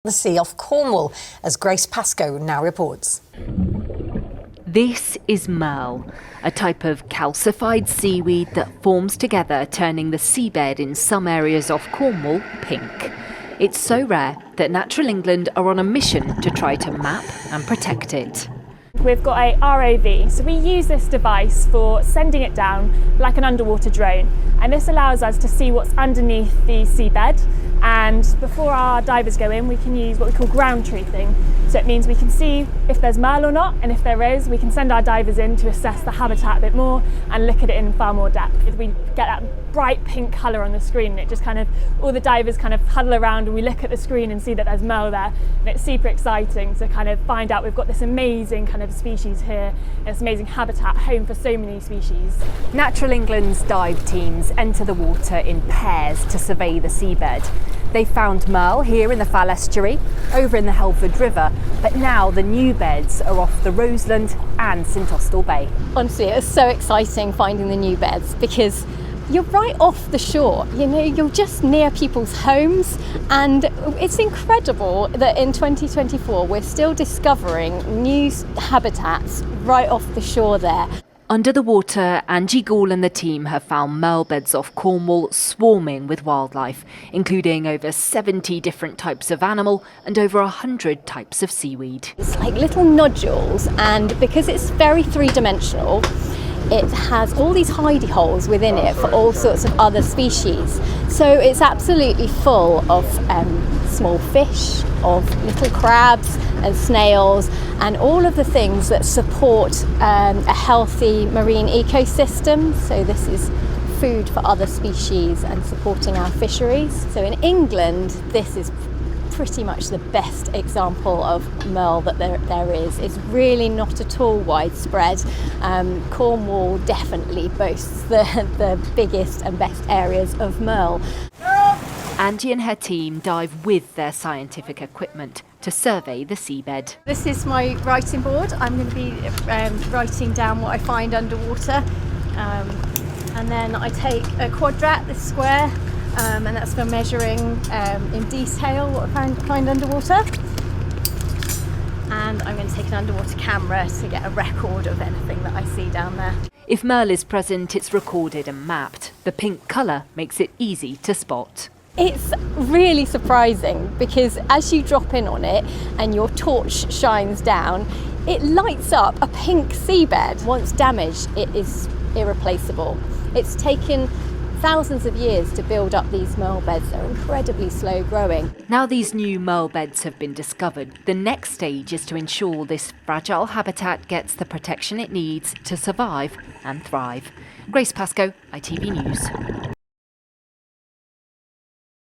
The sea off Cornwall, as Grace Pascoe now reports. This is Maerl, a type of calcified seaweed that forms together, turning the seabed in some areas off Cornwall pink. It's so rare that Natural England are on a mission to try to map and protect it. We've got a ROV, so we use this device for sending it down like an underwater drone, and this allows us to see what's underneath the seabed. And before our divers go in, we can use what we call ground truthing. So it means we can see if there's Maerl or not, and if there is, we can send our divers in to assess the habitat a bit more and look at it in far more depth. We get that bright pink colour on the screen, and it just all the divers huddle around and we look at the screen and see that there's Maerl there, and it's super exciting to find out we've got this amazing species here, and this amazing habitat, home for so many species. Natural England's dive teams enter the water in pairs to survey the seabed. They found Maerl here in the Fal estuary, over in the Helford River, but now the new beds are off the Roseland and St Austell Bay. Honestly, it was so exciting finding the new beds because you're right off the shore, you're just near people's homes, and it's incredible that in 2024 we're still discovering new habitats right off the shore there. Under the water, Angie Gall and the team have found Maerl beds off Cornwall swarming with wildlife, including over 70 different types of animal and over 100 types of seaweed. It's like little nodules, and because it's very three-dimensional, it has all these hidey holes within it for all sorts of other species. So it's absolutely full of small fish, of little crabs and snails, and all of the things that support a healthy marine ecosystem. So this is food for other species and supporting our fisheries. So in England, this is pretty much the best example of Maerl that there is. It's really not at all widespread. Cornwall definitely boasts the biggest and best areas of Maerl. Angie and her team dive with their scientific equipment to survey the seabed. This is my writing board. I'm going to be writing down what I find underwater, and then I take a quadrat, this square, and that's for measuring in detail what I find underwater. And I'm going to take an underwater camera to get a record of anything that I see down there. If Maerl is present, it's recorded and mapped. The pink colour makes it easy to spot. It's really surprising because as you drop in on it and your torch shines down, it lights up a pink seabed. Once damaged, it is irreplaceable. It's taken thousands of years to build up these Maerl beds. They're incredibly slow growing. Now these new Maerl beds have been discovered, the next stage is to ensure this fragile habitat gets the protection it needs to survive and thrive. Grace Pascoe, ITV News.